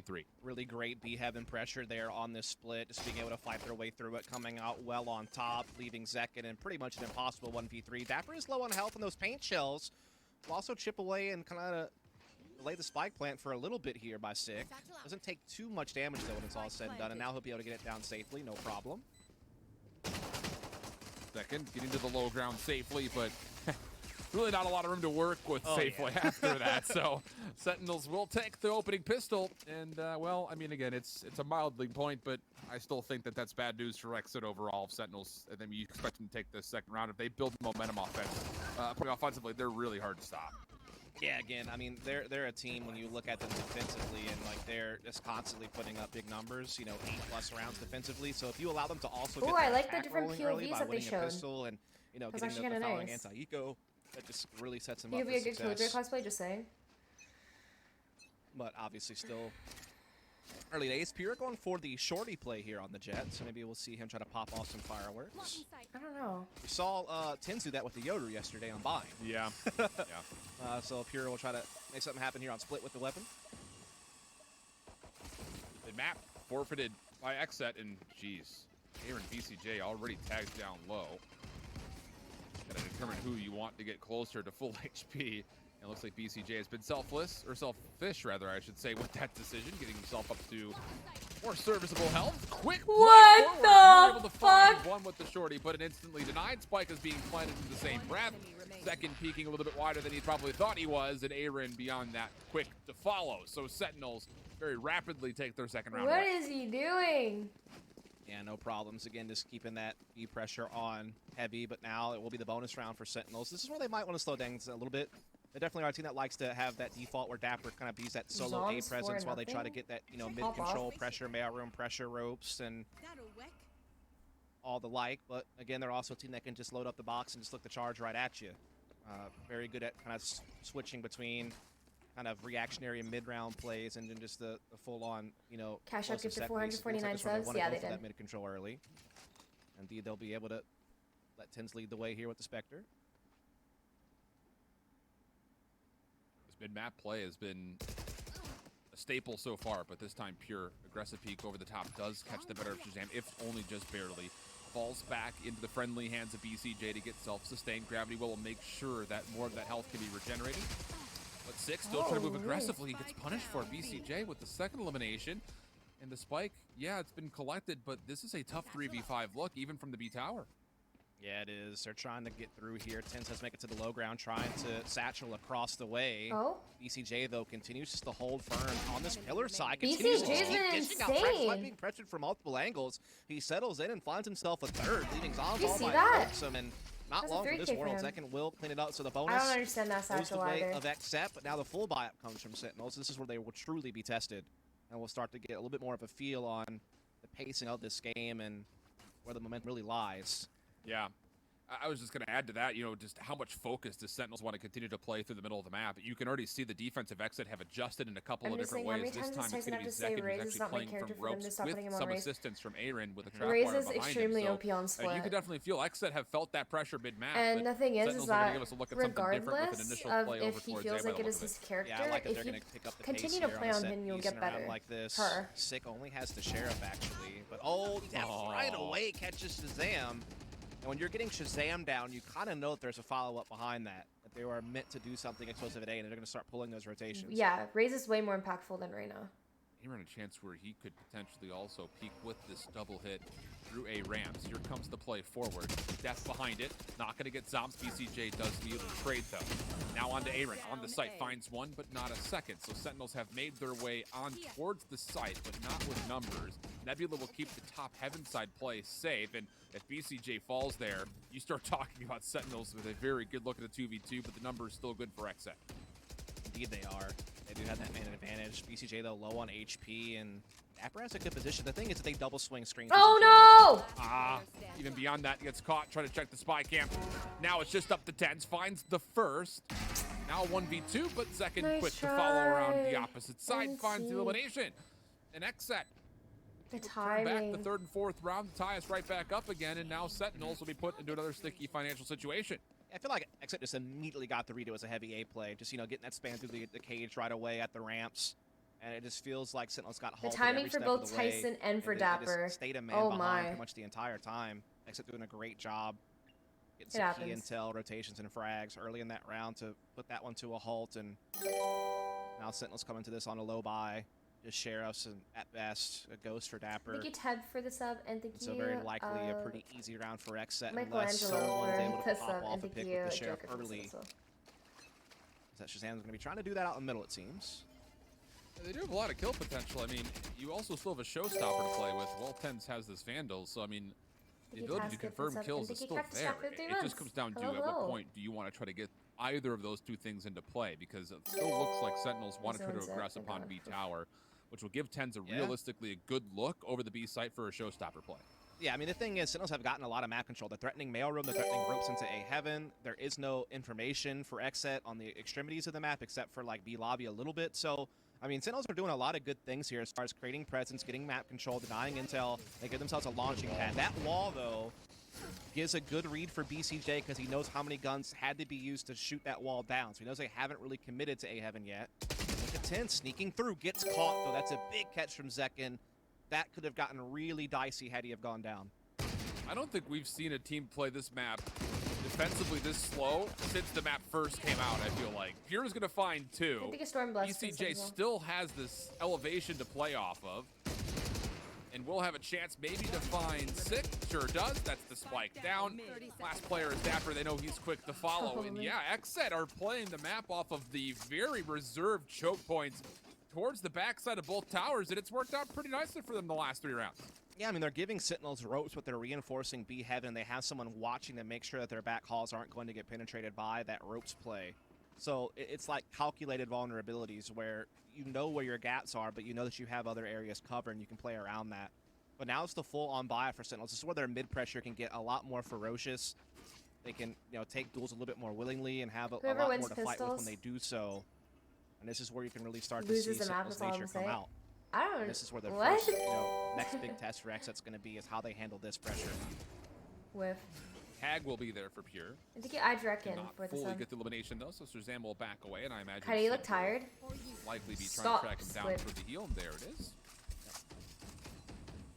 1v3. Really great B-heaven pressure there on this split, just being able to fight their way through it, coming out well on top, leaving Zekken in pretty much an impossible 1v3. dapr is low on health, and those paint shells will also chip away and kind of delay the spike plant for a little bit here by Sick. Doesn't take too much damage though when it's all said and done, and now he'll be able to get it down safely, no problem. Second, getting to the low ground safely, but really not a lot of room to work with safely after that. So Sentinels will take the opening pistol, and well, I mean, again, it's a mildly point, but I still think that that's bad news for XSET overall. If Sentinels, and then you expect them to take the second round. If they build momentum offensively, they're really hard to stop. Yeah, again, I mean, they're a team when you look at them defensively, and like they're just constantly putting up big numbers, you know, 8+ rounds defensively. So if you allow them to also get I like the different POVs that they showed. Pistol and, you know, getting the following anti-eco, that just really sets them up for success. He could be a good Kyedae cosplay, just saying. But obviously still early days. Pure going for the shorty play here on the Jet, so maybe we'll see him try to pop off some fireworks. I don't know. We saw TENZ do that with the Yoder yesterday on Bind. Yeah. Yeah. So Pure will try to make something happen here on Split with the weapon. The map forfeited by XSET, and geez, Aaron VCJ already tagged down low. Gotta determine who you want to get closer to full HP. It looks like BCJ has been selfish, rather, I should say, with that decision, getting himself up to more serviceable health. Quick play what forward. the Able to fuck? find one with the shorty, but it instantly denied. Spike is being planted in the same breath. Second peeking a little bit wider than he probably thought he was, and Aaron beyond that quick to follow. So Sentinels very rapidly take their second round. What is he doing? Yeah, no problems. Again, just keeping that B pressure on heavy, but now it will be the bonus round for Sentinels. This is where they might want to slow down a little bit. They definitely are a team that likes to have that default where dapr kind of be that solo A presence while they try to get that, you know, mid-control pressure, mail room pressure, ropes, and all the like. But again, they're also a team that can just load up the box and just look the charge right at you. Very good at kind of switching between kind of reactionary and mid-round plays and then just the full-on, you know, Cash out gifted 449 subs. Yeah, they did. That mid-control early. Indeed, they'll be able to let TENZ lead the way here with the Spectre. Mid-map play has been a staple so far, but this time Pure aggressive peek over the top does catch the better of shahzam, if only just barely. Falls back into the friendly hands of BCJ to get self-sustained. Gravity will make sure that more of that health can be regenerated. But Six still trying to move aggressively. He gets punished for BCJ with the second elimination. And the spike, yeah, it's been collected, but this is a tough 3v5 look, even from the B tower. Yeah, it is. They're trying to get through here. TENZ has to make it to the low ground, trying to satchel across the way. BCJ, though, continues just to hold firm on this pillar side. Continues to keep dishing out frags, being pressured from multiple angles. He settles in and finds himself a third, leaving zombs all by himself. And not long for this world. Zekken will clean it up. So the bonus I don't understand that goes the way either. of XSET, but now the full buy-up comes from Sentinels. This is where they will truly be tested. And we'll start to get a little bit more of a feel on the pacing of this game and where the momentum really lies. Yeah. I was just going to add to that, you know, just how much focus does Sentinels want to continue to play through the middle of the map. You can already see the defensive XSET have adjusted in a couple of different ways. This time it's going to be Zekken who's actually playing from ropes with some assistance from Aaron with a trap wire behind extremely him. OP on split. You can definitely feel XSET have felt that pressure mid-map. And the thing is that regardless of if he feels like it is his character, if you continue to play on him, you'll get better. Like this. Sick only has the Sheriff, actually. But right away catches shahzam. And when you're getting shahzam down, you kind of know that there's a follow-up behind that. That they were meant to do something explosive at A, and they're going to start pulling those rotations. Yeah, Raze is way more impactful than Reyna. He ran a chance where he could potentially also peek with this double hit through A ramps. Here comes the play forward. Death behind it. Not going to get zombs. BCJ does the trade, though. Now on to Aaron. On the site, finds one, but not a second. So Sentinels have made their way on towards the site, but not with numbers. Nebula will keep the top heaven side play safe, and if BCJ falls there, you start talking about Sentinels with a very good look at the 2v2, but the number is still good for XSET. Indeed they are. They do have that man advantage. BCJ, though, low on HP, and dapr has a good position. The thing is that they double swing screens. Oh, no! Even beyond that, gets caught, trying to check the spy camp. Now it's just up to TENZ, finds the first. Now 1v2, but Zekken quick to follow around the opposite side, finds the elimination. And XSET the timing. Back the third and fourth round to tie us right back up again, and now Sentinels will be put into another sticky financial situation. I feel like XSET just immediately got the read. It was a heavy A play. Just, you know, getting that span through the cage right away at the ramps. And it just feels like Sentinel's got The halted timing every for step both of the way, Tyson and for they just dapr. stayed a man Oh behind my. pretty much the entire time. Except doing a great job getting It some key happens. intel, rotations, and frags early in that round to put that one to a halt. And now Sentinel's coming to this on a low buy. Just sheriffs and at best a ghost for dapr. Thank you, Ted, for the sub, and thank you. So very likely a pretty easy round for XSET unless Michelangelo someone's able for to the pop sub, off and a thank pick you, with the sheriff Joker, for the sub early. as well. That Shazam's going to be trying to do that out in the middle, it seems. They do have a lot of kill potential. I mean, you also still have a showstopper to play with. Well, TENZ has this Vandal, so I mean, the ability to confirm kills is still there. It just comes down to at what point do you want to try to get either of those two things into play, because it still looks like Sentinels want to try to aggress upon B tower, which will give TENZ realistically a good look over the B site for a showstopper play. Yeah, I mean, the thing is, Sentinels have gotten a lot of map control. They're threatening mailroom, they're threatening ropes into A heaven. There is no information for XSET on the extremities of the map except for like B lobby a little bit. So, I mean, Sentinels are doing a lot of good things here as far as creating presence, getting map control, denying intel. They give themselves a launching pad. That wall, though, gives a good read for BCJ because he knows how many guns had to be used to shoot that wall down. So he knows they haven't really committed to A heaven yet. Look at TENZ sneaking through, gets caught, though. That's a big catch from Zekin. That could have gotten really dicey had he have gone down. I don't think we've seen a team play this map defensively this slow since the map first came out, I feel like. Bjor's going to find two. I think a Storm Blast BCJ still has this elevation to play off of. And we'll have a chance maybe to find 6. Sure does. That's the spike down. Last player is dapr. They know he's quick to follow. And yeah, XSET are playing the map off of the very reserved choke points towards the backside of both towers, and it's worked out pretty nicely for them the last 3 rounds. Yeah, I mean, they're giving Sentinels ropes, but they're reinforcing B heaven. They have someone watching to make sure that their back halls aren't going to get penetrated by that ropes play. So it's like calculated vulnerabilities where you know where your gaps are, but you know that you have other areas covered and you can play around that. But now it's the full-on buy for Sentinels. This is where their mid-pressure can get a lot more ferocious. They can, you know, take duels a little bit more willingly and have a lot more to fight with when they do so. And this is where you can really start to see Sentinel's nature come out. I don't know. This is where the first, next big test for XSET's going to be is how they handle this pressure. Whiff. Tag will be there for Pure. I think I'd reckon for the fully get the elimination though, so shahzam will back away, and I imagine Kyedae, you look tired. Likely be trying to track him down for the heal, and there it is.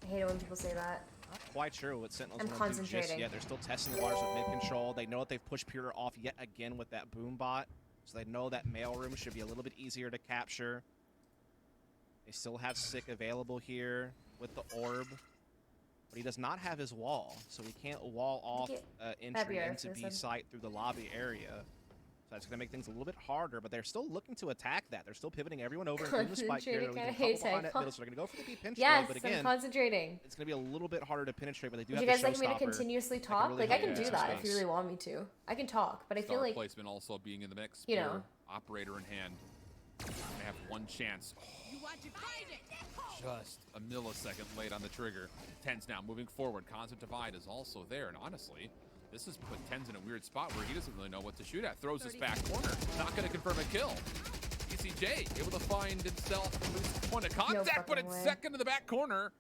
I hate it when people say that. Not quite sure what Sentinels I'm want to do just yet. They're still testing the waters with mid-control. They know that they've pushed Pure off yet again with that boom bot, so they know that mailroom should be a little bit easier to capture. They still have Sick available here with the orb, but he does not have his wall, so he can't wall off entry into B site through the lobby area. So that's going to make things a little bit harder, but they're still looking to attack that. They're still pivoting everyone over into the spike here. They're leaving a couple behind that middle, so they're going to go for the B pinch throw, but again, I'm concentrating. It's going to be a little bit harder to penetrate, but they do have Would the you guys like me to showstopper. continuously talk? Really like, I can do that if you really want me to. I can talk, but I feel like... placement also being in the mix. You know. Operator in hand. They have one chance. Just a millisecond late on the trigger. TENZ now moving forward. Concept divide is also there, and honestly, this has put TENZ in a weird spot where he doesn't really know what to shoot at. Throws his back corner. Not going to confirm a kill. BCJ able to find himself at least point of contact, but it's second to the back corner.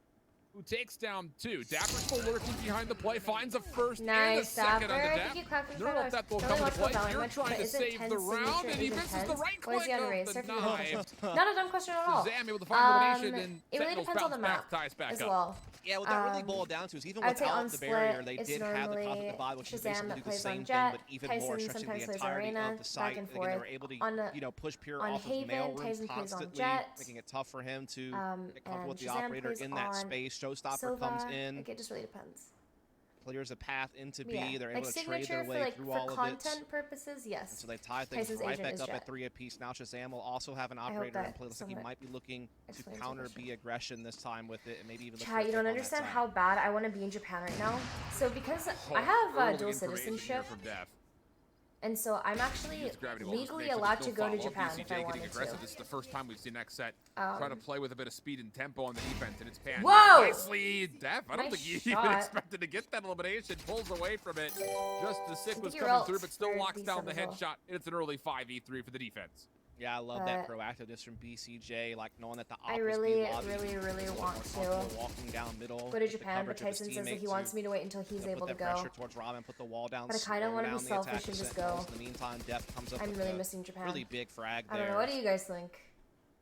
Who takes down 2. dapr still lurking behind the play, finds a first and a second on the dap. Don't know if that will come into play. You're trying to save the round, and he misses the right click of the knife. Not a dumb question at all. shahzam able to find elimination, and it really depends on the map ties back as up. well. Yeah, what that really boiled down to is even without the barrier, they did have the concept divide, which is basically do the same thing, but even more, stretching the entirety of the site. Again, they were able to, you know, push Pure off of mailroom constantly, making it tough for him to get comfortable with the operator in that space. Showstopper comes in. Like, it just really depends. Clears a path into B. Yeah. They're like able to trade their way through all of it. For content purposes, yes. And so they tie things right back up at 3 apiece. Now Shahzam will also have an operator in play. Looks like he might be looking to counter B aggression this time with it, and maybe even. Chat, you don't understand how bad I want to be in Japan right now. So because I have dual citizenship, and so I'm actually legally allowed to go to Japan if I wanted to. This is the first time we've seen XSET try to play with a bit of speed and tempo on the defense, and it's panned. Whoa! Nicely, Def. I don't think he even expected to get that elimination. Pulls away from it. Just as Sick was coming through, but still locks down the headshot. It's an early 5v3 for the defense. Yeah, I love that proactiveness from BCJ, like knowing that the I really want to walking down middle, go to Japan, but Tyson says that he wants me to wait until he's able to go. Towards Robin, put the wall down, but I kind of want to be selfish and just go. In the meantime, Def comes up I'm really missing Japan. Really big frag I there. don't know. What do you guys think?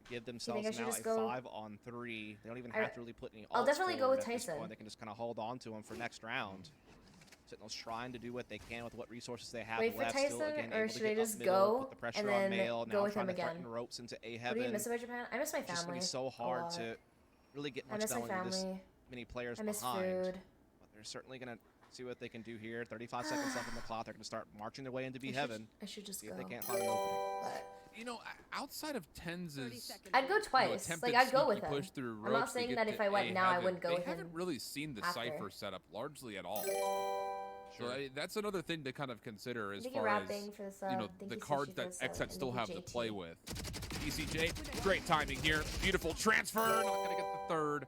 give themselves I should now just a go- 5-on-3. They don't even have to really put any I'll ults definitely go forward with at this Tyson. point. They can just kind of hold on to him for next round. Sentinels trying to do what they can with what resources they have Wait for left. Still, Tyson, again, or able to should I get up just middle, go put the pressure and on then Mail, go now with trying him to threaten again? ropes into A What heaven. do you miss about Japan? I miss my It's just gonna family. be so a hard lot. to really get I much miss my done with this family. many players I miss behind. food. But they're certainly gonna see what they can do here. 35 seconds left on the clock. They're gonna start marching their way into B heaven. I should just See go. if they can't find an opening. But You know, outside of TENZ's I'd go twice. attempted Like I'd go with sneaky him. push through I'm not ropes to saying get that to if I went A now, I heaven, wouldn't go they with haven't him really seen the after. Cypher setup largely at all. Sure. So that's another thing to kind of consider as Thank you, far as Rapping, for the you know sub. Thank the you, cards Sushi, that for the sub. XSET And still thank have you, to play JT. with. BCJ, great timing here. Beautiful transfer. Not gonna get the third.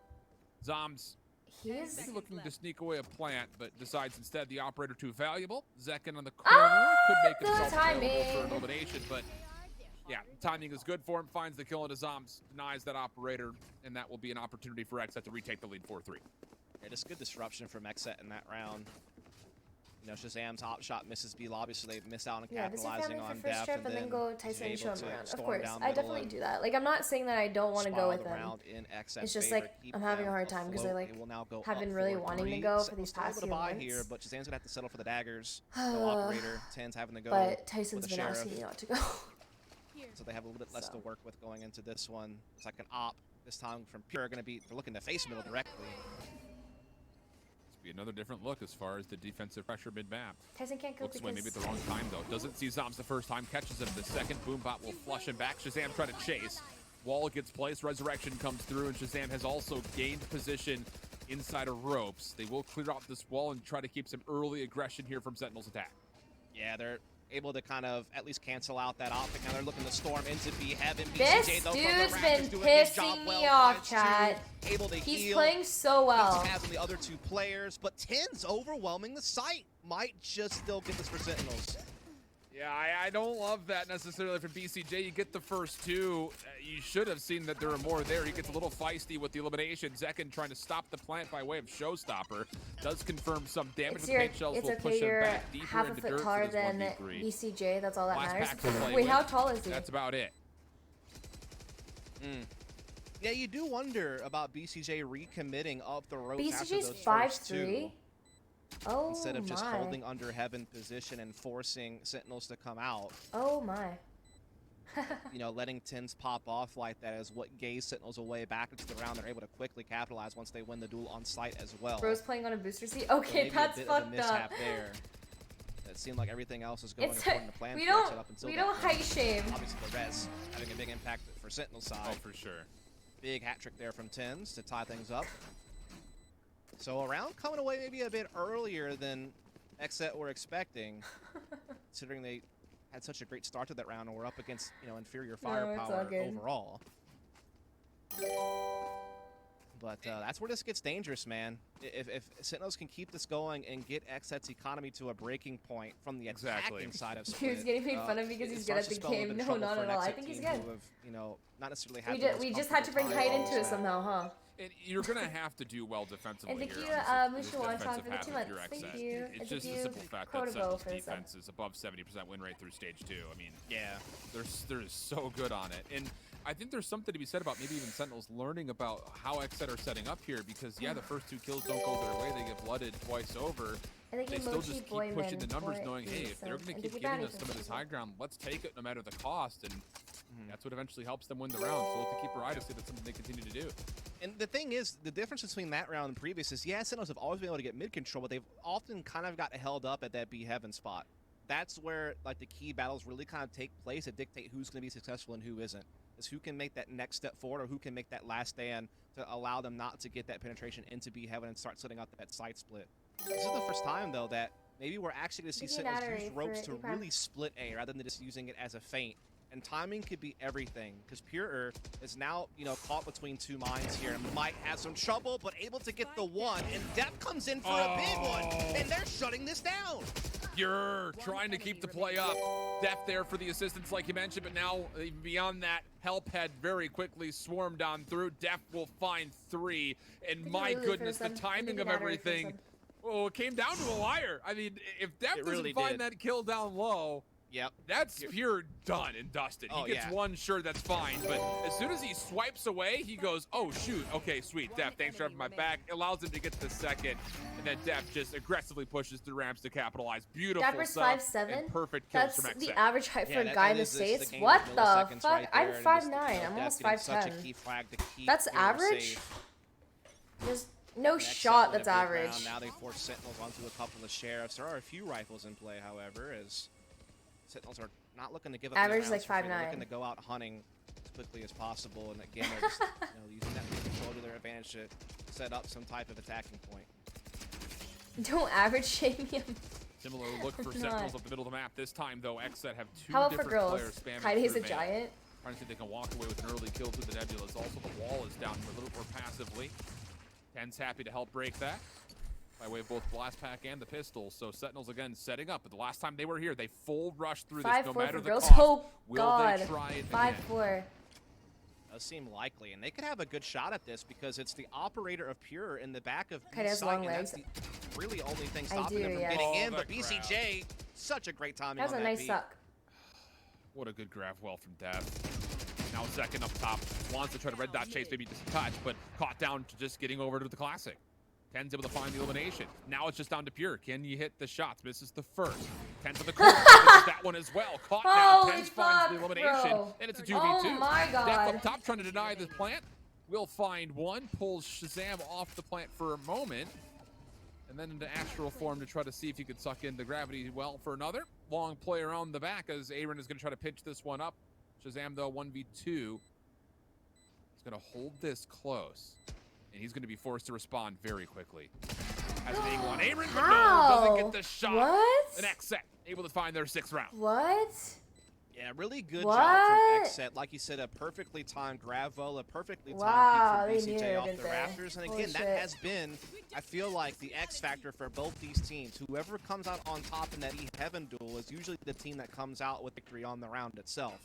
Zombs He's maybe looking to sneak away a plant, but decides instead the operator too valuable. Zekin on the corner could make the himself available for an timing. elimination, but yeah, timing is good for him. Finds the kill into Zombs, denies that operator, and that will be an opportunity for XSET to retake the lead 4-3. Yeah, just good disruption from XSET in that round. You know, Shazam's hop shot misses B lobby, so they miss out on yeah, visit capitalizing family on for first depth, trip and then go Tyson and he's show able him to around. Of storm course, down I middle definitely and do that. Like I'm not saying that I don't want to go spiral with the him. round in XSET's It's just favor, like keep I'm having a them hard time because I afloat. like They will now go have up been really 4-3. wanting to go for Sentinels these still a past little few bit of buy months. here, but Shazam's gonna have to settle for the daggers. No operator. TENZ having to go. But Tyson's with the been sheriff. asking me not to go. So they have a little bit less So. to work with going into this one. It's like an op this time from Pure. They're looking to face middle directly. Be another different look as far as the defensive pressure mid-map. Tyson can't go Looks away because maybe at the wrong time, though. Doesn't see Zombs the first time, catches him the second. Boombot will flush him back. Shazam try to chase. Wall gets placed. Resurrection comes through, and Shazam has also gained position inside of ropes. They will clear out this wall and try to keep some early aggression here from Sentinel's attack. Yeah, they're able to kind of at least cancel out that optic. Now they're looking to storm into B heaven. This BCJ, though, from the dude's rack been is doing his job pissing well. me off, Finds two, chat. Able to He's heal. playing so well. Has on the other two players, but TENZ overwhelming the site. Might just still get this for Sentinels. Yeah, I don't love that necessarily for BCJ. You get the first two. You should have seen that there are more there. He gets a little feisty with the elimination. Zekin trying to stop the plant by way of showstopper. Does confirm some damage It's with paint shells. it's Will okay, push him you're back deeper half a into foot dirt for taller this than 1v3. BCJ, that's all that Last matters. pack to play Wait, with. how tall is he? That's about it. Yeah, you do wonder about BCJ recommitting up the ropes after BCJ's those first two. 5'3"? Oh Instead of just my. holding under heaven position and forcing Sentinels to come out. Oh my. You know, letting TENZ pop off like that is what gaze Sentinels away back into the round. They're able to quickly capitalize once they win the duel on site as well. Bro's playing on a booster seat? So Okay, maybe that's a bit of a fucked mishap up. there. It seemed like everything else was going It's according to plan we for don't XSET up until we that don't point. height shame. Obviously, the res having a big impact for Sentinel's side. Oh, for sure. Big hat trick there from TENZ to tie things up. So a round coming away maybe a bit earlier than XSET were expecting, considering they had such a great start to that round and were up against, you know, inferior No, it's all firepower good. overall. But that's where this gets dangerous, man. If Sentinels can keep this going and get XSET's economy to a breaking point from the Exactly. attacking side of He Split, was getting made fun of because it he's good at starts the to spell a little game. bit of No, trouble not for at an all. I XSET think he's team good. who have, you know, not necessarily had We, the most we just had to bring comfortable height into it times. somehow, huh? And you're going to have to do well defensively And thank here you, on this Mushu Wonton defensive for the half 2 of your months. Thank XSET. you. It's And just thank the you, simple fact that Protocol Sentinel's for the sub. defense is above 70% win rate through stage 2. I mean, Yeah. they're so good on it. And I think there's something to be said about maybe even Sentinels learning about how XSET are setting up here because, yeah, the first 2 kills don't go their way. They get blooded twice over. I think They still Mochi just keep Boyman pushing the numbers for knowing, hey, the if they're sub. going And to keep thank you, giving Batty, us for some of the this sub. high ground, let's take it no matter the cost. And that's what eventually helps them win the round. So we'll have to keep our eye to see that's something they continue to do. And the thing is, the difference between that round and previous is, yeah, Sentinels have always been able to get mid control, but they've often kind of got held up at that B heaven spot. That's where like the key battles really kind of take place to dictate who's going to be successful and who isn't. Is who can make that next step forward or who can make that last stand to allow them not to get that penetration into B heaven and start setting up that side split. This is the first time though that maybe we're actually going to see Thank you, Sentinels Natalie, use ropes for to the prime. really split A rather than just using it as a feint. And timing could be everything, because Pure is now, you know, caught between 2 mines here and might have some trouble, but able to get the one, and Depth comes in for a big one, and they're shutting this down. You're trying to keep the play up. Depth there for the assistance, like you mentioned, but now even beyond that, Help had very quickly swarmed on through. Depth will find 3, and Thank you, my Lulu, goodness, for the the sub. timing Thank you, of Natalie, for the everything. sub. Oh, it came down to a wire. I mean, if Depth It doesn't really find did. that kill down low, Yep. That's pure done and dusted. He gets one, sure, that's fine. But as soon as he swipes away, he goes, oh, shoot. Okay, sweet. Def, thanks for having my back. It allows him to get to the second. And then Def just aggressively pushes through ramps to capitalize. Beautiful Dapr's stuff. 5'7". And perfect kills That's from XSET. the average height for a that guy in the is States. the What the milliseconds fuck? right I'm there, and 5'9". I'm Def almost getting such a 5'10". key flag to keep That's Pure average? safe. There's no Next shot up in a that's big average. round. Now they force Sentinels onto a couple of sheriffs. There are a few rifles in play, however, as Sentinels are not looking to give up these Average rounds like for free. They're 5'9". looking to go out hunting as quickly as possible, and again, they're just using that control to their advantage to set up some type of attacking point. Don't average shame him. Similar look for Sentinels up the middle of the map. This time, though, XSET have two How about for different girls? players spamming Kyedae's through a main. giant. Trying to see if they can walk away with an early kill through the nebulas. Also, the wall is down here a little more passively. TENZ happy to help break that by way of both blast pack and the pistols. So Sentinels again setting up. But the last time they were here, they full rushed through this no 5'4" matter for the girls. cost. Oh Will God. they try it again? 5'4". Does seem likely, and they could have a good shot at this because it's the operator of Pure in the back of Kyedae has site, long and that's legs. the really only thing I stopping do, them from yes. getting Oh, in. But the BCJ, such a great timing That was on a that nice beat. suck. What a good grab well from Def. Now second up top. Wants to try to red dot chase, maybe just a touch, but caught down to just getting over to the classic. TENZ able to find the elimination. Now it's just down to Pure. Can you hit the shots? Misses the first. TENZ for the corner. Misses that one as well. Caught now. Holy TENZ finds the fuck, elimination. bro. And it's a 2v2. Oh my Def God. up top trying to deny the plant. Will find one. Pulls Shahzam off the plant for a moment. And then into astral form to try to see if he could suck in the gravity well for another. Long play around the back as Aaron is going to try to pitch this one up. Shahzam, though, 1v2. He's going to hold this close. And he's going to be forced to respond very quickly. Has an angle on Aaron, but no, doesn't get the shot. What? An XSET able to find their 6th round. What? Yeah, really good What? job from XSET. Like you said, a perfectly timed grab volley, a perfectly Wow, timed they peek from knew BCJ it, off didn't the they? rafters. And Holy again, that shit. has been, I feel like, the X factor for both these teams. Whoever comes out on top in that E-Heaven duel is usually the team that comes out with victory on the round itself.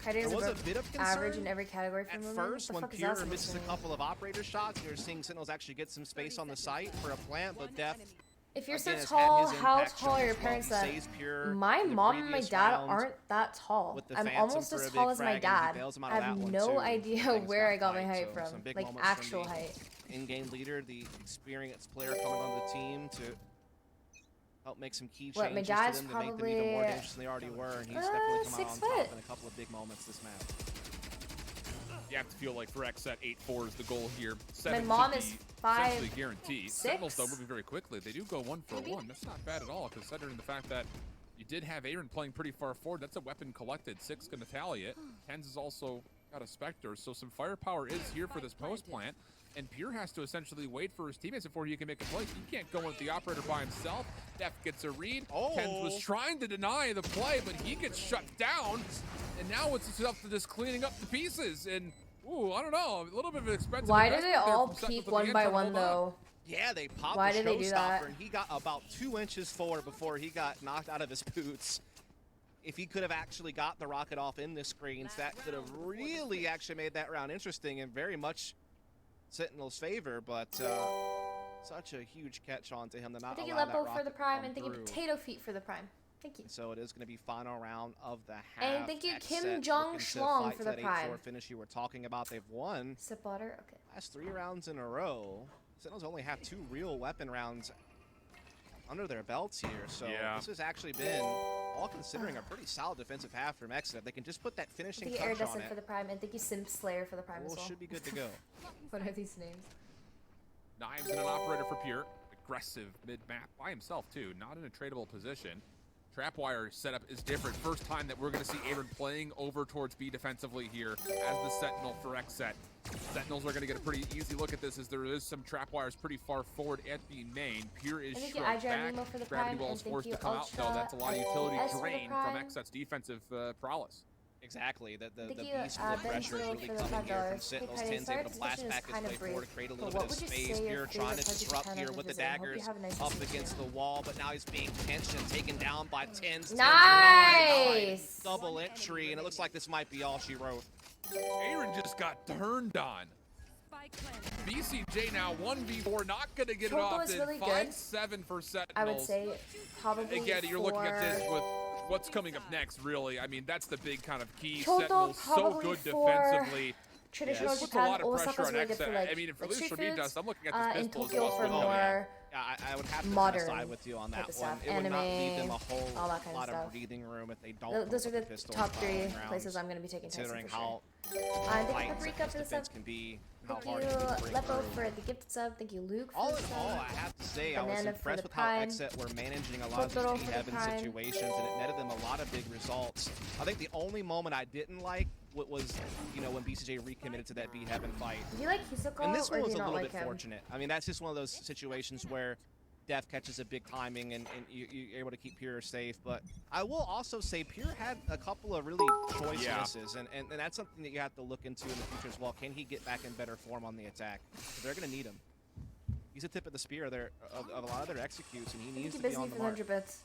Kyedae There is was a above bit of average concern in every category for at movement. first What when the fuck is that Pure misses a supposed to couple of operator shots. You're seeing Sentinels actually get some space on the site for a plant, but Def mean? If you're so again, has tall, had his how impact tall are shown your as well. parents He then? saves Pure My in the mom and my previous dad round aren't that tall. with the I'm Phantom almost for a as big tall as my frag, and he dad. bails him out I of have that one, no too. idea Things where got I got my tight, height so from. some big Like moments from actual the height. in-game leader, the experienced player coming on the team to help make some key What, my changes to dad's them to make them even more probably, dangerous than they already were, and he's definitely come out 6 on foot. top in a couple of big moments this map. You have to feel like for XSET, 8-4 is the goal here. My 7 mom should is be 5'6". essentially guaranteed. Sentinels, though, moving very quickly. They do go 1 for Maybe. 1. That's not bad at all, considering the fact that you did have Aaron playing pretty far forward. That's a weapon collected. 6 going to tally it. TENZ has also got a Spectre, so some firepower is here for this post plant. And Pure has to essentially wait for his teammates before he can make a play. He can't go with the operator by himself. Def gets a read. TENZ was trying to deny the play, but he gets shut down. And now it's up to just cleaning up the pieces. And, ooh, I don't know, a little bit of an expensive Why did investment it there all from Sentinels peak at the one end, by trying to one hold on. though? Yeah, they popped Why the did they do that? showstopper, and he got about 2 inches forward before he got knocked out of his boots. If he could have actually got the rocket off in the screens, that could have really actually made that round interesting and very much Sentinel's favor, but such a huge catch on to him to not Thank you, allow that Lepo, for rocket the to prime, come and thank you, through. Potato Feet, for the prime. Thank you. So it is going to be final round of the half. And thank you, Kim XSET Jong looking to Schlong, fight for the that 8-4 prime. finish you were talking about. They've won Sip water? Okay. last 3 rounds in a row. Sentinels only have 2 real weapon rounds under their belts here, so Yeah. this has actually been, all considering, a pretty solid defensive half from XSET. They can just put that finishing Thank you, touch on Iridescent, for it. the prime, and thank you, Simp Slayer, for the prime as Well, well. should be good to go. What are these names? Knives and an operator for Pure. Aggressive mid-map by himself, too. Not in a tradable position. Trapwire setup is different. First time that we're going to see Aaron playing over towards B defensively here as the Sentinel for XSET. Sentinels are going to get a pretty easy look at this as there is some trapwires pretty far forward at the main. Pure is Thank you, shrugged Adrian back. Nemo, for the Gravity prime, Wall and is thank forced you, to come out, though. Ultra That's a lot of utility S for the drain from prime. XSET's defensive prowess. Exactly. The Thank you, beast of Ben pressure is Zero, really for the coming here from $5. Sentinels. Hey, TENZ sorry able to this blast question is back his kind way of brief, forward, create a but little bit what of would you space. say your Pure trying to favorite disrupt Japan here has with the been? Hope you daggers have a nice up season. against the wall, but now he's being pinched and taken down by TENZ. Nice! Double entry, and it looks like this might be all she wrote. Aaron just got turned on. BCJ now 1v4, not going to get it Short off. bow is really good. 5-7 for Sentinels. I would say probably Again, you're looking at this with what's coming up next, really. I mean, that's the big kind of key. Kyoto Sentinel's so probably good for defensively. traditional This puts a Japan. lot of pressure Osaka's on really good for XSET. like, I mean, at least street for me, foods. Dust, I'm looking at this In pistol as Tokyo well. for more I would have to modern side with you on that type of one. stuff. It would not leave them Anime, a whole all that kind of lot stuff. of breathing room if they don't. Those are the pistol top in 3 following places rounds, I'm going to be taking testing considering for sure. how Thank you light for Paprika for the defense sub. can be, how Thank hard you, it can break Lepo, through. for the gifted sub. Thank you, Luke, for All the in sub. all, I have to say, I was Banana for impressed the with how prime. XSET were managing a lot of Totoro these for the B-heaven prime. situations, and it netted them a lot of big results. I think the only moment I didn't like was, you know, when BCJ recommitted to that B-heaven fight. Do you like Hisako, And this or one do was you a not little like bit him? fortunate. I mean, that's just one of those situations where Def catches a big timing and you're able to keep Pure safe. But I will also say Pure had a couple of really choice misses, and that's something that you have to look into in the future as well. Can he get back in better form on the attack? They're going to need him. He's a tip of the spear there of a lot of their executes, and he needs to be busy on the for mark. 100 bits.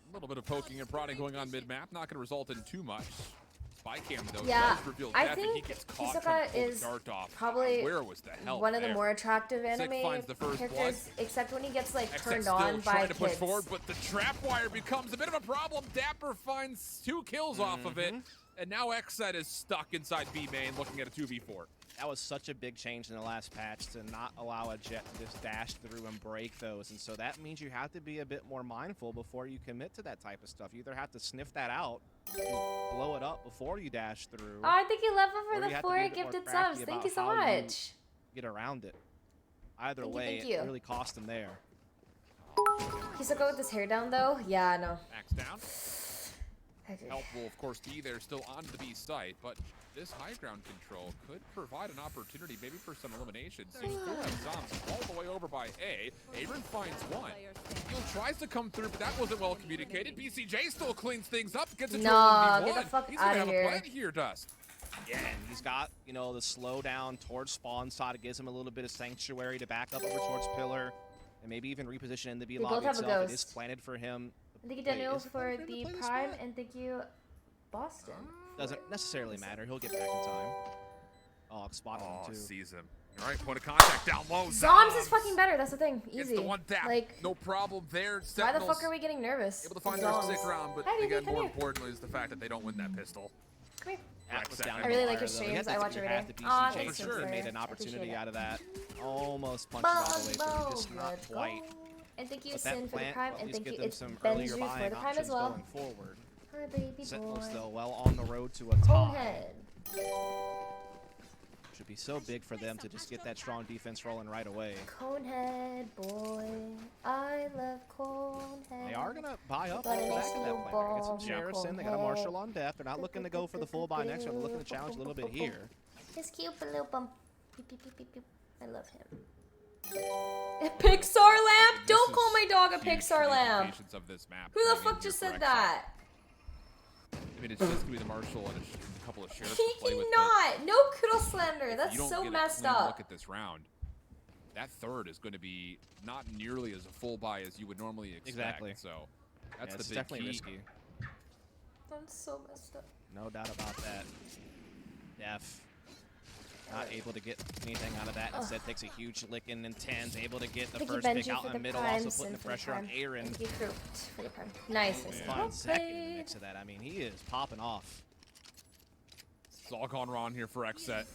A little bit of poking and prodding going on mid-map. Not going to result in too much. Spycam, though, Yeah, does reveal I death, and he think gets caught Hisoka trying to pull the is dart off. probably Where was the hell one of the there? more attractive anime finds the first characters, except when he gets like XSET turned still on by trying to push kids. forward, but the trap wire becomes a bit of a problem. dapr finds 2 kills off of it, and now XSET is stuck inside B main looking at a 2v4. That was such a big change in the last patch to not allow a jet to just dash through and break those. And so that means you have to be a bit more mindful before you commit to that type of stuff. You either have to sniff that out and blow it up before you dash through. Oh, I think you left or over you the have to 4 be a bit more gifted crafty subs. about Thank you so how you much. get around it. Either Thank you, way, thank you. it really cost him there. Hisako with his hair down though? Yeah, no. Max down. Help will, of course, be there still on the B site, but this high ground control could provide an opportunity maybe for some eliminations. You still have zombs all the way over by A. Aaron finds one. He'll tries to come through, but that wasn't well communicated. BCJ still cleans things up, gets it to Nah, 1v1. get the fuck He's gonna outta have here. a plan here, Dust. Yeah, and he's got, you know, the slow down towards spawn side. It gives him a little bit of sanctuary to back up over towards pillar, and maybe even reposition in the B They both lobby have a itself. It is ghost. planted for him. Thank you, Wait, Daniel, is it for planted for him the to play this prime, spot? and thank you, Boston. Doesn't necessarily matter. He'll get back in time. Oh, spotted him Oh, too. sees him. All right, point of contact down low. Zombs is fucking better. That's the thing. It's Easy. the one tap. Like, No problem there. why the Sentinels fuck are we getting nervous? able to find with their Zombs? 6th round, but Hi, baby, again, come more here. importantly is the fact that they don't win that pistol. Come here. That was I down I really the like your wire, though. You streams. have I to watch think every you have day. to Aw, BCJ thanks, sure Sinclair. made an I appreciate opportunity it. out of that. Almost punched it all the way through, just not Let's go. quite. And thank you, But Sin, that for the plant prime, will at and least thank you, give them it's some earlier Benju for buying the prime as options well. going forward. Hi, baby Sentinels, boy. though, well on the road to a tie. Conehead. Should be so big for them to just get that strong defense rolling right away. Conehead, boy. I love Conehead. They are going to buy up Got off a the nice back of that little plan. Get some ball, sheriffs in. They got a marshal on death. They're not looking to go for the full buy next round. They're looking to challenge a little bit here. His cute little bump. Beep, beep, beep, beep, beep. I love him. A Pixar lamp? This Don't is call my dog a huge Pixar for the lamp. implications of this map Who the coming fuck in just here said for that? XSET. I mean, it's just gonna be the marshal and a couple of sheriffs to He play with. cannot. No kudo slander. But That's you don't so get messed a clean up. look at this round. That third is going to be not nearly as a full buy as you would normally expect. Exactly. So that's Yeah, the it's big definitely key. risky. I'm so messed up. No doubt about that. Def not able to get anything out of that. Instead, takes a huge licking, and TENZ able to get the Thank you, first pick Benji, out for in the the middle, prime. also Sin putting the for the pressure on prime. Aaron. Thank you, Fruit, for the prime. Nice. nice. Fun Well second in the played. mix of that. I mean, he is popping off. It's all gone wrong here for XSET.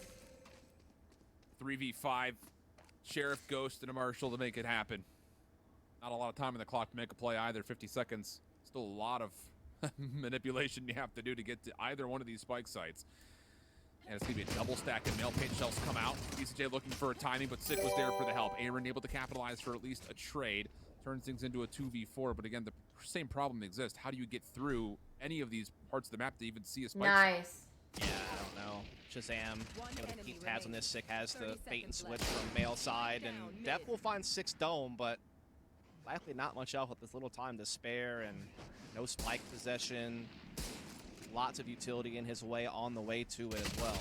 3v5, Sheriff, Ghost, and a Marshal to make it happen. Not a lot of time on the clock to make a play either. 50 seconds. Still a lot of manipulation you have to do to get to either one of these spike sites. And it's going to be a double stack and mail paint shells come out. BCJ looking for a timing, but Sick was there for the help. Aaron able to capitalize for at least a trade. Turns things into a 2v4, but again, the same problem exists. How do you get through any of these parts of the map to even see a spike site? Nice. Yeah, I don't know. Shazam able to keep tabs on this. Sick has the bait and switch from male side, and Def will find 6 dome, but likely not much else with this little time to spare, and no spike possession. Lots of utility in his way on the way to it as well.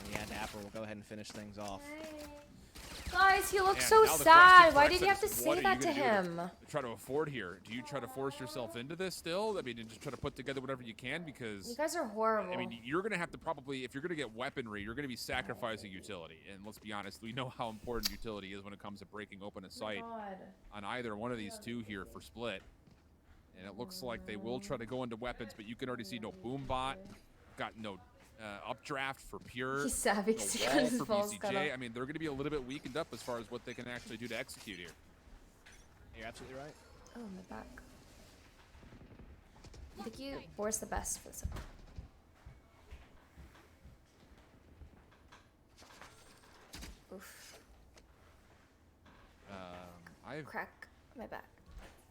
And yeah, dapr will go ahead and finish things off. Guys, he looks And so now the sad. question Why for did you have to XSET is, what say are that you to gonna do him? to try to afford here? Do you try to force yourself into this still? I mean, and just try to put together whatever you can because You guys are horrible. I mean, you're going to have to probably, if you're going to get weaponry, you're going to be sacrificing utility. And let's be honest, we know how important utility is when it comes to breaking open a site God. on either one of these two here for split. And it looks like they will try to go into weapons, but you can already see no boom bot, got no updraft for pure, He's savvy no 'cause he wall got his for balls cut BCJ. off. I mean, they're going to be a little bit weakened up as far as what they can actually do to execute here. You're absolutely right. Oh, my back. I think you Boar's the best for this. Oof. I've Crack my back.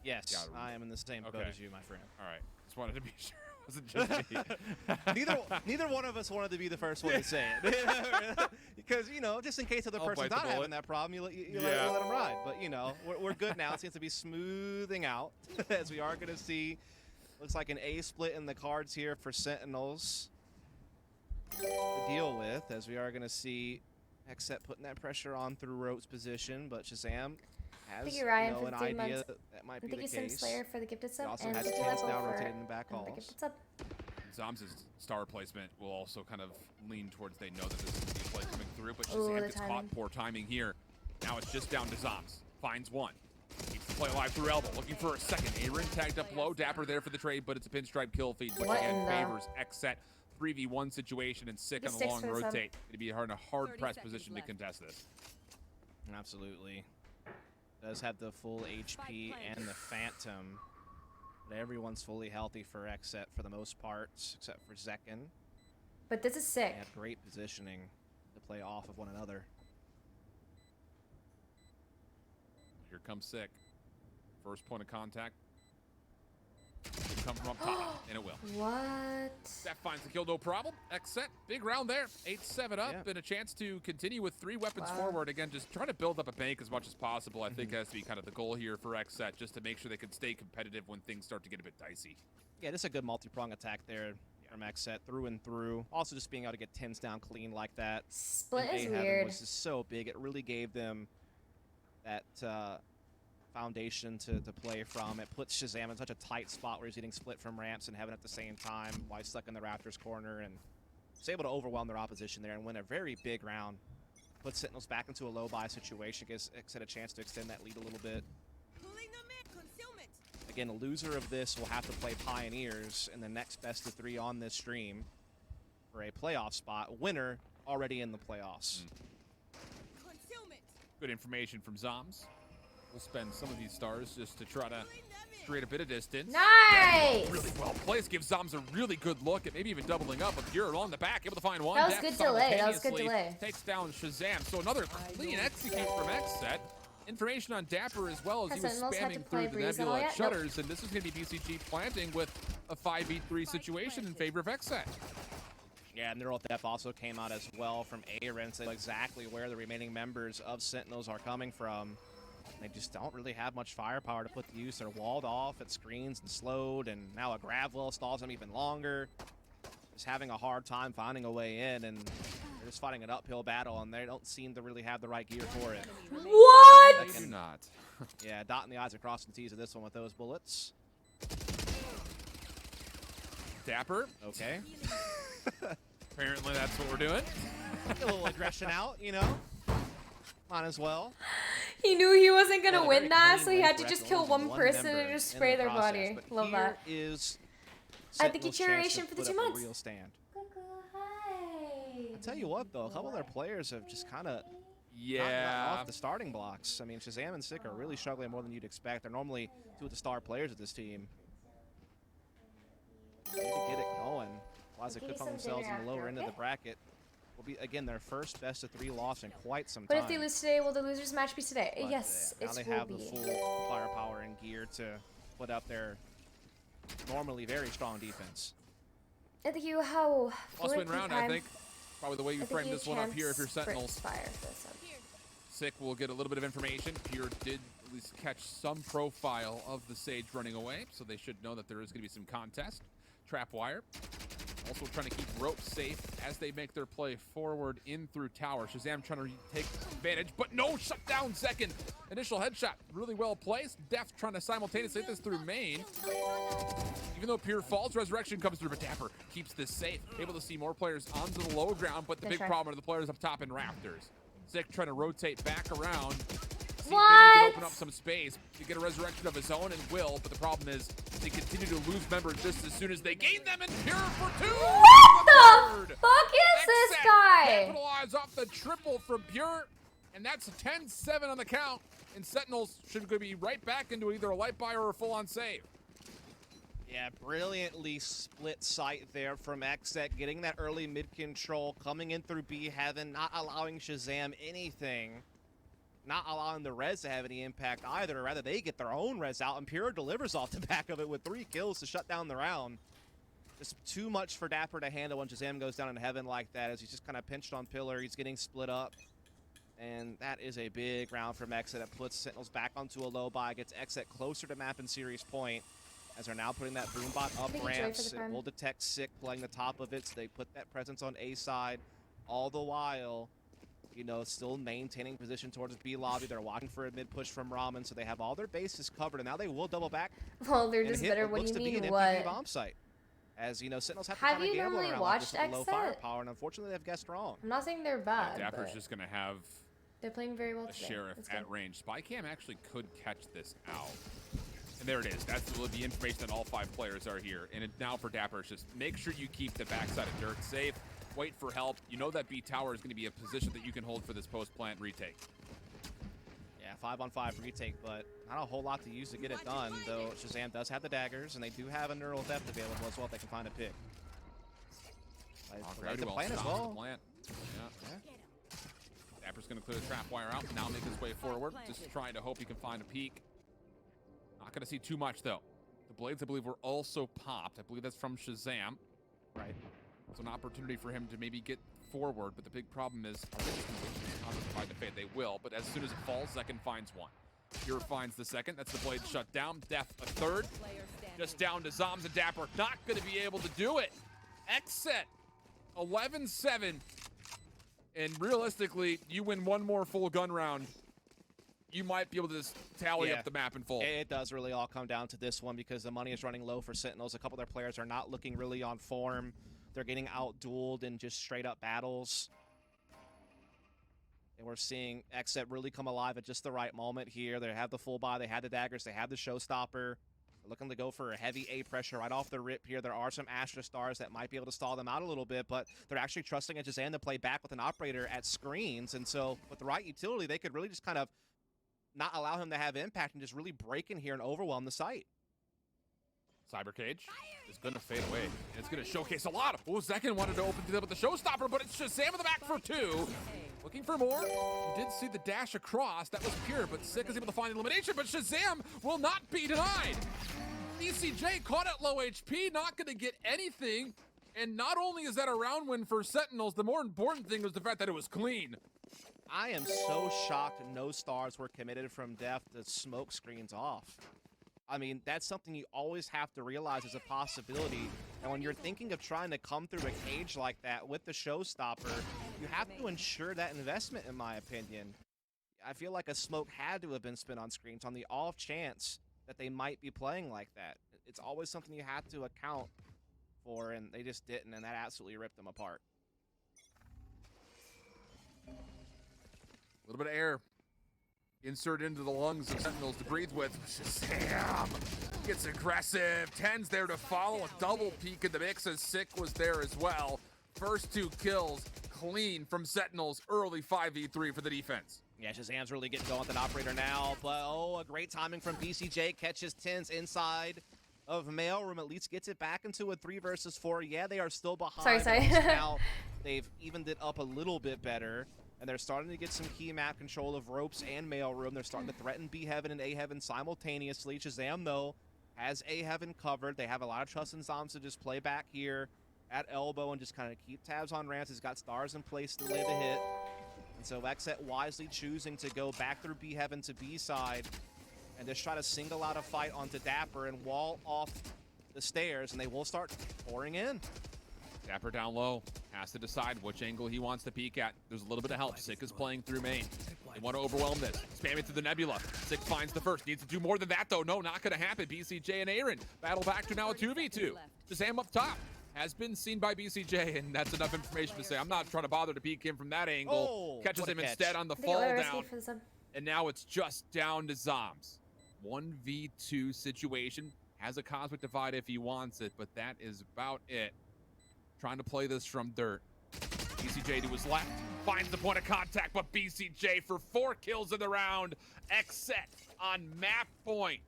Yes, Got it. I am in the same boat Okay. as you, my friend. all right. Just wanted to be sure it wasn't just me. neither one of us wanted to be the first one to say it. Because, you know, just in case other I'll person's bite the not having bullet. that problem, you let Yeah. them ride. But, you know, we're good now. It seems to be smoothing out as we are going to see. Looks like an A split in the cards here for Sentinels to deal with, as we are going to see XSET putting that pressure on through Rote's position, but Shahzam has Thank you, Ryan, an for the 3 idea months. that might And be thank the you, Sim case. Slayer, for the gifted He sub. also And has thank you, TENZ Level, now for rotating in the back the halls. gifted sub. Zombs' star placement will also kind of lean towards they know that this is going to be a play coming through, but Ooh, Shazam the gets caught. timing. Poor timing here. Now it's just down to Zombs. Finds one. Keeps the play alive through elbow. Looking for a second. Aaron tagged up low. Dapr there for the trade, but it's a pinstripe kill feed, which What again in the- favors XSET. 3v1 situation and sick Just on a sticks long for the sub. rotate. Going to be in a hard 30 press seconds position left. to contest this. Absolutely. Does have the full HP and the Phantom. But everyone's fully healthy for XSET for the most part, except for Zekken. But this is They sick. have great positioning to play off of one another. Here comes Sick. First point of contact. It'll come from up top, and it will. What? That finds the kill, no problem. XSET, big round there. 8-7 up, Yeah. and a chance to continue with 3 weapons Wow. forward. Again, just trying to build up a bank as much as possible. I think has to be kind of the goal here for XSET, just to make sure they can stay competitive when things start to get a bit dicey. Yeah, just a good multi-prong attack there from XSET through and through. Also just being able to get TENZ down clean like that. Split And is A Heaven weird. was just so big. It really gave them that foundation to play from. It puts Shahzam in such a tight spot where he's getting split from ramps and Heaven at the same time while he's stuck in the Raptors corner, and was able to overwhelm their opposition there and win a very big round. Puts Sentinels back into a low buy situation, gives XSET a chance to extend that lead a little bit. Pulling them in. Concealment. Again, a loser of this will have to play Pioneers in the next best of 3 on this stream for a playoff spot. Winner already in the playoffs. Concealment. Good information from Zombs. We'll spend some of these stars just to try to create a bit of distance. Nice! Really well placed. Gives Zombs a really good look at maybe even doubling up. But Bjor on the back, able to find one. That was Def good delay. That was good simultaneously delay. Takes down Shahzam. So another clean execute from XSET. Information on Dapr as well as he was Sentinels had to spamming play through the Breeze and all Nebula yet? Nope. shutters. And this is going to be BCG planting with a 5v3 situation in favor of XSET. Yeah, Neural Theft also came out as well from Aaron, saying exactly where the remaining members of Sentinels are coming from. They just don't really have much firepower to put to use. They're walled off at screens and slowed, and now a grab well stalls them even longer. Just having a hard time finding a way in, and they're just fighting an uphill battle, and they don't seem to really have the right gear for it. What? They do not. Yeah, dotting the I's and crossing the T's of this one with those bullets. Dapr. Okay. Apparently that's what we're doing. Get a little aggression out, you know? Might as well. He knew he wasn't gonna Yeah, a win very that, clean so he win had to for just Echo. kill Only one one person member and just in spray the their process, body. but Love here that. is I think Sentinel's iteration chance for to the put 2 up a months. real stand. Hi. I tell you what, though, a couple of their players have just kind of Yeah. off the starting blocks. I mean, Shahzam and Sick are really struggling more than you'd expect. They're normally 2 of the star players of this team. Need to get it going. Otherwise, they Give could me find some themselves in dinner the lower after, end of the okay? bracket. Will be, again, their first best of 3 loss in quite some But time. if they lose today, will the losers match be today? But, Yes, now it they will have the be. full firepower and gear to put up their normally very strong defense. I think you how Must-win round, I think. Probably the way you I think frame you this one up here if you're chance for Sentinels. Fire for this one. Sick will get a little bit of information. Pure did at least catch some profile of the Sage running away, so they should know that there is going to be some contest. Trap wire. Also trying to keep Rope safe as they make their play forward in through tower. Shahzam trying to take advantage, but no, shut down second. Initial headshot, really well placed. Def trying to simultaneously hit this through main. Even though Pure falls, Resurrection comes through, but Dapr keeps this safe. Able to see more players onto the low ground, but the Good big try. problem are the players up top in Raptors. Sick trying to rotate back around. see if maybe he can open up some space to get a resurrection of his own and will, but the problem is they continue to lose members just as soon as they gain them, and Pure for 2! What the fuck is this XSET guy? capitalize off the triple from Pure, and that's a 10-7 on the count, and Sentinels should be right back into either a light buy or a full-on save. Yeah, brilliantly split sight there from XSET, getting that early mid control, coming in through B Heaven, not allowing Shahzam anything, not allowing the res to have any impact either, or rather they get their own res out, and Pure delivers off the back of it with 3 kills to shut down the round. Just too much for dapr to handle when Shahzam goes down in Heaven like that, as he's just kind of pinched on Pillar, he's getting split up. And that is a big round from XSET. It puts Sentinels back onto a low buy, gets XSET closer to map and series point, as they're now putting that boombot up ramps. It will detect Sick playing the top of it, so they put that presence on A side. All the while, you know, still maintaining position towards B lobby. They're watching for a mid push from Ramen, so they have all their bases covered, and now they will double back. Well, they're just better. What do you mean, what? Bomb site. As you know, Sentinels have to kind of gamble around like this with low firepower, and unfortunately they've guessed wrong. I'm not saying they're bad. Dapr's just going to have they're playing very well a today. Sheriff at range. Spycam actually could catch this out. And there it is. That's the information that all 5 players are here. And now for dapr, it's just make sure you keep the backside of dirt safe. Wait for help. You know that B tower is going to be a position that you can hold for this post-plant retake. Yeah, 5-on-5 retake, but not a whole lot to use to get it done, though Shahzam does have the daggers, and they do have a neural depth available as well if they can find a pick. Like the plant as well. Plant. Yeah. Dapr's going to clear the trap wire out, now make his way forward. Just trying to hope he can find a peek. Not going to see too much, though. The blades, I believe, were also popped. I believe that's from Shahzam. Right. It's an opportunity for him to maybe get forward, but the big problem is, are they just going to wait for the counter to fade? They will, but as soon as it falls, second finds one. Pure finds the second. That's the blade shut down. Def a third. Just down to Zombs, and dapr not going to be able to do it. XSET 11-7. And realistically, you win one more full gun round, you might be able to just tally up the map in full. It does really all come down to this one because the money is running low for Sentinels. A couple of their players are not looking really on form. They're getting out-dueled in just straight-up battles. And we're seeing XSET really come alive at just the right moment here. They have the full buy, they have the daggers, they have the showstopper. They're looking to go for a heavy A pressure right off the rip here. There are some Astra Stars that might be able to stall them out a little bit, but they're actually trusting Shahzam to play back with an operator at screens. And so with the right utility, they could really just kind of not allow him to have impact and just really break in here and overwhelm the site. Cyber Cage is going to fade away. And it's going to showcase a lot. Oh, Zekin wanted to open it with the showstopper, but it's Shahzam in the back for 2. Looking for more. You did see the dash across. That was Pure, but Sick is able to find the elimination, but Shahzam will not be denied. BCJ caught at low HP, not going to get anything. And not only is that a round win for Sentinels, the more important thing was the fact that it was clean. I am so shocked no stars were committed from Def to smoke screens off. I mean, that's something you always have to realize is a possibility. And when you're thinking of trying to come through a cage like that with the showstopper, you have to ensure that investment, in my opinion. I feel like a smoke had to have been spent on screens on the off chance that they might be playing like that. It's always something you have to account for, and they just didn't, and that absolutely ripped them apart. A little bit of air insert into the lungs of Sentinels to breathe with. Shahzam gets aggressive. TENZ there to follow. A double peek in the mix as Sick was there as well. First 2 kills clean from Sentinels. Early 5v3 for the defense. Yeah, Shahzam's really getting going with an operator now, but oh, a great timing from BCJ. Catches TENZ inside of mailroom, at least gets it back into a 3 versus 4. Yeah, they are still behind. Sorry. Now they've evened it up a little bit better. And they're starting to get some key map control of ropes and mailroom. They're starting to threaten B Heaven and A Heaven simultaneously. Shahzam, though, has A Heaven covered. They have a lot of trust in Zombs to just play back here at elbow and just kind of keep tabs on ramps. He's got stars in place to lay the hit. And so XSET wisely choosing to go back through B Heaven to B side and just try to single out a fight onto dapr and wall off the stairs, and they will start pouring in. dapr down low, has to decide which angle he wants to peek at. There's a little bit of help. Sick is playing through main. They want to overwhelm this. Spam it through the nebula. Sick finds the first. Needs to do more than that, though. No, not going to happen. BCJ and Aaron battle back to now a 2v2. Shahzam up top. Has been seen by BCJ, and that's enough information to say I'm not trying to bother to peek him from that angle. Oh, catches him catch. instead on the fall down. And now it's just down to zombs. 1v2 situation. Has a cosmic divide if he wants it, but that is about it. Trying to play this from dirt. BCJ to his left, finds the point of contact, but BCJ for 4 kills in the round. XSET on map point.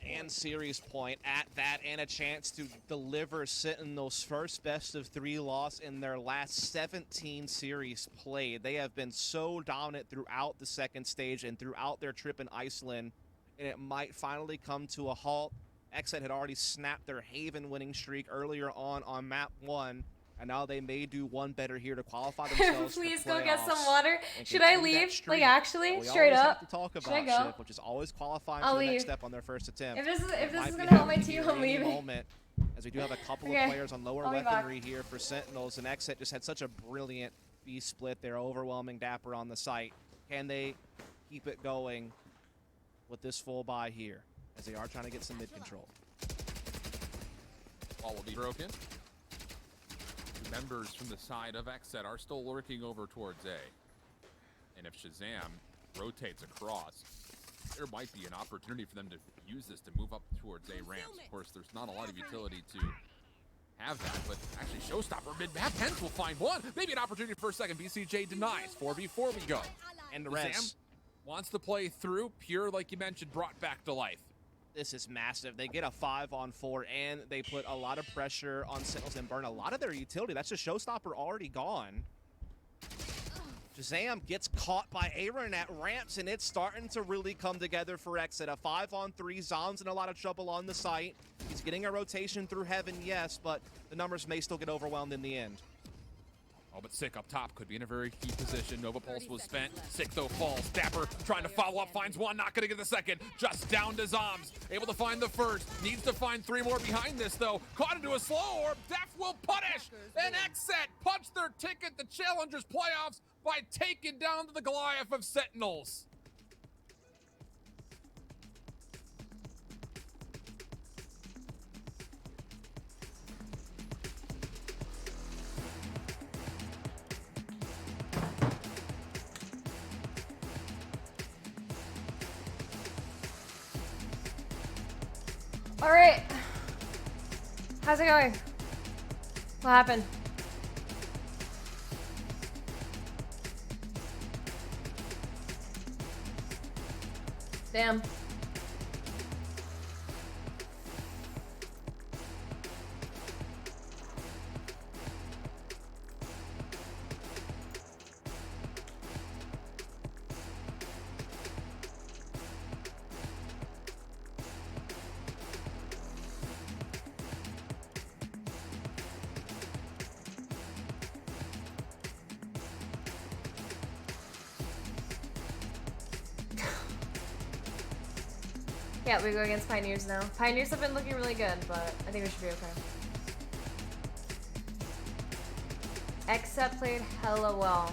And series point at that, and a chance to deliver Sentinel's first best of 3 loss in their last 17 series played. They have been so dominant throughout the second stage and throughout their trip in Iceland, and it might finally come to a halt. XSET had already snapped their Haven winning streak earlier on map 1, and now they may do one better here to qualify themselves. Please for go get some playoffs water. and Should I continue that leave? streak. Like actually, We straight always up. have to talk Should I about go? Shift, which is always qualifying I'll to the next leave. step on their first attempt. If this It might is be gonna help my happening team, here I'm any leaving. moment, as we do have a couple Okay. of players on lower I'll be back. weaponry here for Sentinels, and XSET just had such a brilliant B split. They're overwhelming dapr on the site. Can they keep it going with this full buy here, as they are trying to get some mid control? Ball will be broken. 2 members from the side of XSET are still lurking over towards A. And if Shahzam rotates across, there might be an opportunity for them to use this to move up towards A ramps. Of course, there's not a lot of utility to have that, but actually Showstopper mid-map. TENZ will find one. Maybe an opportunity for a second. BCJ denies. 4v4 we go. And the Shahzam rest. wants to play through. Pure, like you mentioned, brought back to life. This is massive. They get a 5-on-4, and they put a lot of pressure on Sentinels and burn a lot of their utility. That's a Showstopper already gone. Shahzam gets caught by Aaron at ramps, and it's starting to really come together for XSET. A 5-on-3, Zom's in a lot of trouble on the site. He's getting a rotation through Heaven, yes, but the numbers may still get overwhelmed in the end. Oh, but Sick up top could be in a very key position. Nova Pulse was spent. Sick, though, falls. dapr trying to follow up, finds one, not going to get the second. Just down to Zombs. Able to find the first. Needs to find 3 more behind this, though. Caught into a slow orb. Def will punish. And XSET punched their ticket to Challengers playoffs by taking down the Goliath of Sentinels. All right. How's it going? What happened? Damn. Yeah, we go against Pioneers now. Pioneers have been looking really good, but I think we should be okay. XSET played hella well.